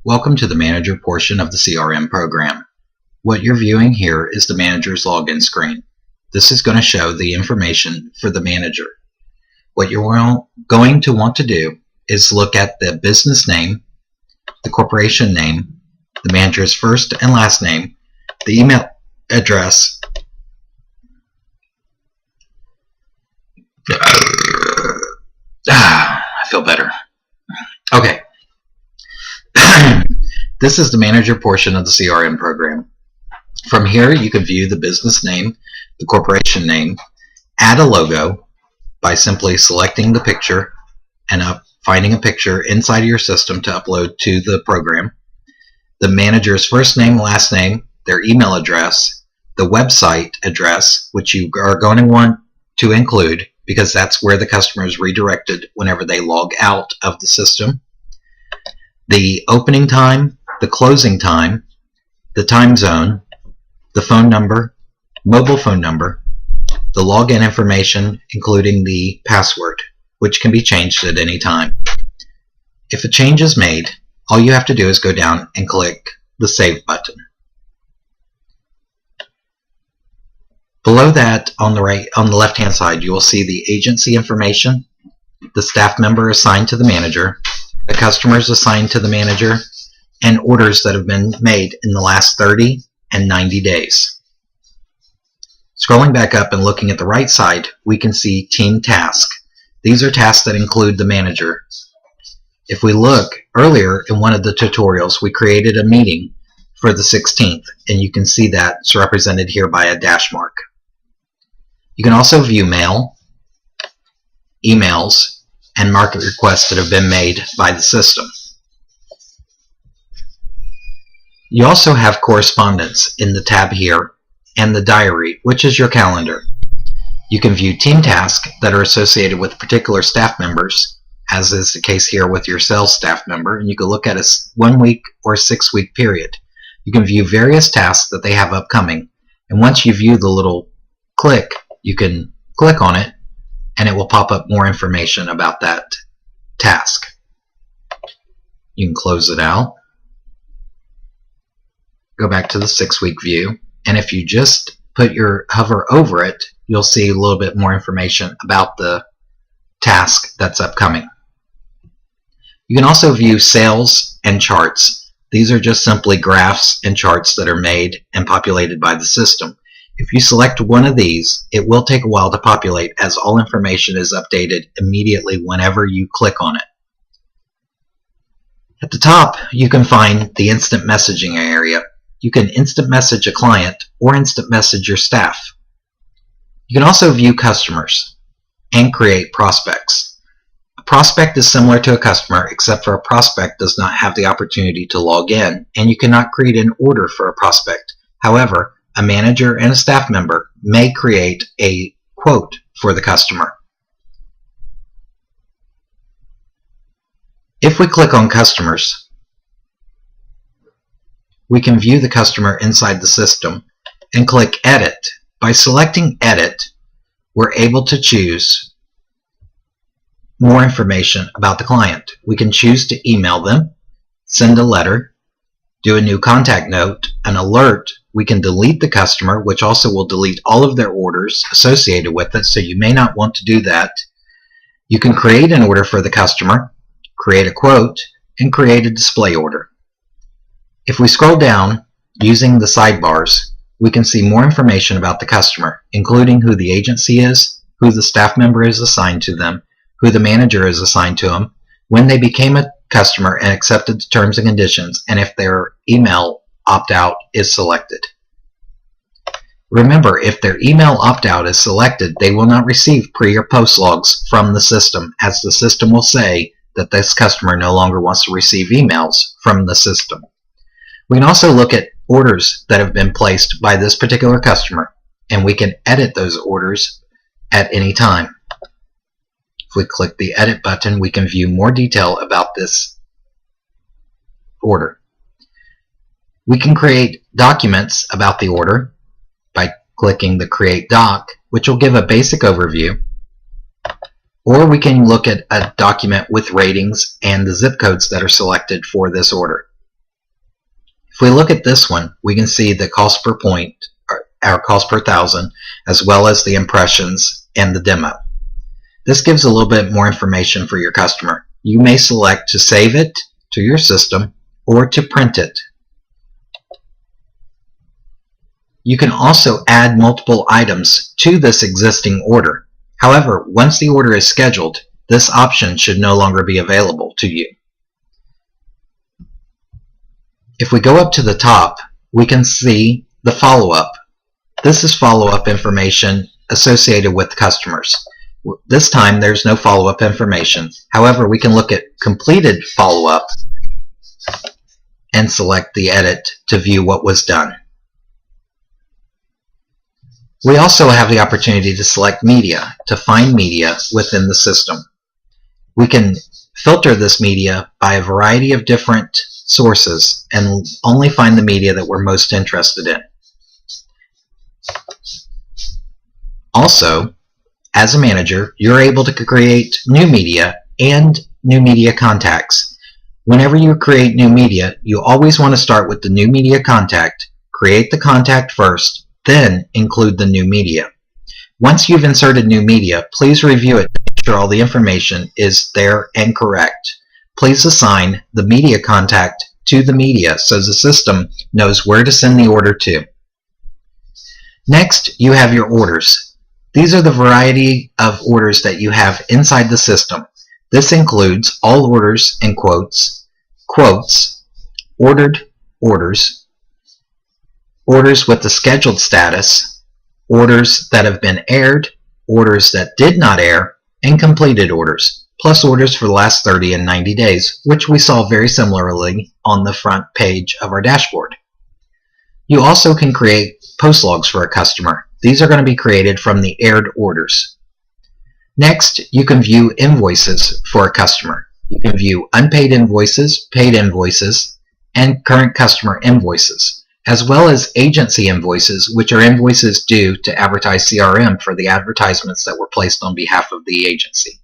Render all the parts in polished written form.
Welcome to the Manager portion of the CRM program. What you're viewing here is the Manager's login screen. This is going to show the information for the Manager. What you're going to want to do is look at the business name, the corporation name, the Manager's first and last name, the email address, I feel better. Okay. This is the Manager portion of the CRM program. From here, you can view the business name, the corporation name, add a logo by simply selecting the picture and finding a picture inside of your system to upload to the program, the manager's first name, last name, their email address, the website address, which you are going to want to include because that's where the customer is redirected whenever they log out of the system, the opening time, the closing time, the time zone, the phone number, mobile phone number, the login information, including the password, which can be changed at any time. If a change is made, all you have to do is go down and click the Save button. Below that, on the left-hand side, you will see the agency information, the staff member assigned to the manager, the customers assigned to the manager, and orders that have been made in the last 30 and 90 days. Scrolling back up and looking at the right side, we can see Team Task. These are tasks that include the manager. If we look earlier in one of the tutorials, we created a meeting for the 16th, and you can see that it's represented here by a dash mark. You can also view mail, emails, and market requests that have been made by the system. You also have correspondence in the tab here and the diary, which is your calendar. You can view team tasks that are associated with particular staff members, as is the case here with your sales staff member, and you can look at a 1 week or 6 week period. You can view various tasks that they have upcoming, and once you view the little click, you can click on it and it will pop up more information about that task. You can close it out, go back to the 6 week view, and if you just put your hover over it, you'll see a little bit more information about the task that's upcoming. You can also view sales and charts. These are just simply graphs and charts that are made and populated by the system. If you select one of these, it will take a while to populate as all information is updated immediately whenever you click on it. At the top, you can find the instant messaging area. You can instant message a client or instant message your staff. You can also view customers and create prospects. A prospect is similar to a customer, except for a prospect does not have the opportunity to log in, and you cannot create an order for a prospect. However, a manager and a staff member may create a quote for the customer. If we click on customers, we can view the customer inside the system and click Edit. By selecting Edit, we're able to choose more information about the client. We can choose to email them, send a letter, do a new contact note, an alert. We can delete the customer, which also will delete all of their orders associated with it, so you may not want to do that. You can create an order for the customer, create a quote, and create a display order. If we scroll down using the sidebars, we can see more information about the customer, including who the agency is, who the staff member is assigned to them, who the manager is assigned to them, when they became a customer and accepted the terms and conditions, and if their email opt-out is selected. Remember, if their email opt-out is selected, they will not receive pre- or post logs from the system, as the system will say that this customer no longer wants to receive emails from the system. We can also look at orders that have been placed by this particular customer, and we can edit those orders at any time. If we click the Edit button, we can view more detail about this order. We can create documents about the order by clicking the Create Doc, which will give a basic overview, or we can look at a document with ratings and the zip codes that are selected for this order. If we look at this one, we can see the cost per point, our cost per thousand, as well as the impressions and the demo. This gives a little bit more information for your customer. You may select to save it to your system or to print it. You can also add multiple items to this existing order. However, once the order is scheduled, this option should no longer be available to you. If we go up to the top, we can see the follow-up. This is follow-up information associated with customers. This time there's no follow-up information. However, we can look at completed follow-up and select the edit to view what was done. We also have the opportunity to select media to find media within the system. We can filter this media by a variety of different sources and only find the media that we're most interested in. Also, as a manager, you're able to create new media and new media contacts. Whenever you create new media, you always want to start with the new media contact, create the contact first, then include the new media. Once you've inserted new media, please review it to make sure all the information is there and correct. Please assign the media contact to the media so the system knows where to send the order to. Next, you have your orders. These are the variety of orders that you have inside the system. This includes all orders in quotes, quotes, ordered orders, orders with the scheduled status, orders that have been aired, orders that did not air, and completed orders, plus orders for the last 30 and 90 days, which we saw very similarly on the front page of our dashboard. You also can create post logs for a customer. These are going to be created from the aired orders. Next, you can view invoices for a customer. You can view unpaid invoices, paid invoices, and current customer invoices, as well as agency invoices, which are invoices due to Advertise CRM for the advertisements that were placed on behalf of the agency.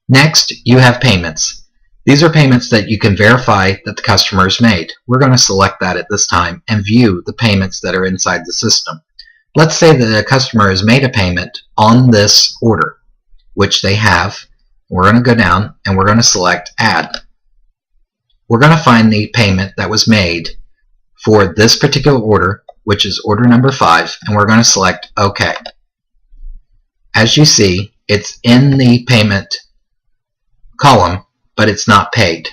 Next, you have payments. These are payments that you can verify that the customer has made. We're going to select that at this time and view the payments that are inside the system. Let's say that a customer has made a payment on this order, which they have. We're going to go down and we're going to select Add. We're going to find the payment that was made for this particular order, which is order number 5, and we're going to select OK. As you see, it's in the payment column, but it's not paid.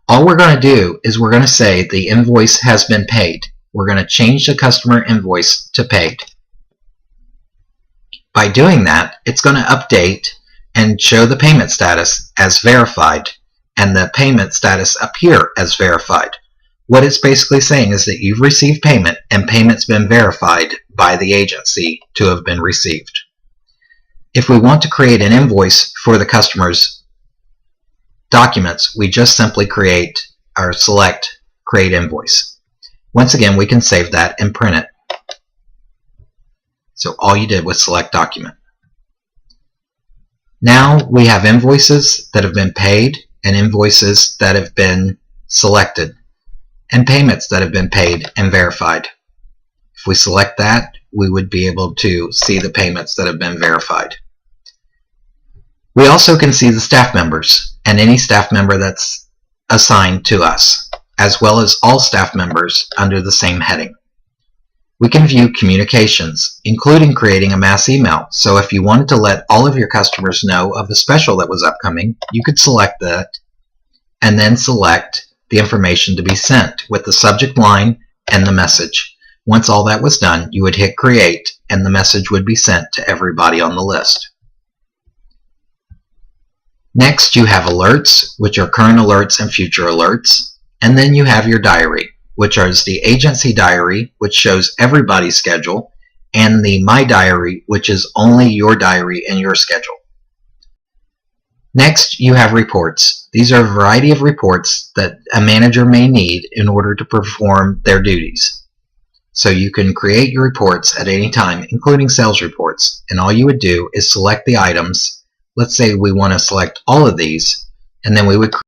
All we're going to do is we're going to say the invoice has been paid. We're going to change the customer invoice to paid. By doing that, it's going to update and show the payment status as verified and the payment status appear as verified. What it's basically saying is that you've received payment and payment's been verified by the agency to have been received. If we want to create an invoice for the customer's documents, we just simply create or select Create Invoice. Once again, we can save that and print it. So all you did was select Document. Now we have invoices that have been paid and invoices that have been selected and payments that have been paid and verified. If we select that, we would be able to see the payments that have been verified. We also can see the staff members and any staff member that's assigned to us, as well as all staff members under the same heading. We can view communications, including creating a mass email. So if you wanted to let all of your customers know of a special that was upcoming, you could select that and then select the information to be sent with the subject line and the message. Once all that was done, you would hit Create and the message would be sent to everybody on the list. Next, you have alerts, which are current alerts and future alerts. And then you have your diary, which is the agency diary, which shows everybody's schedule, and the My Diary, which is only your diary and your schedule. Next, you have reports. These are a variety of reports that a manager may need in order to perform their duties. So you can create your reports at any time, including sales reports. And all you would do is select the items. Let's say we want to select all of these, and then we would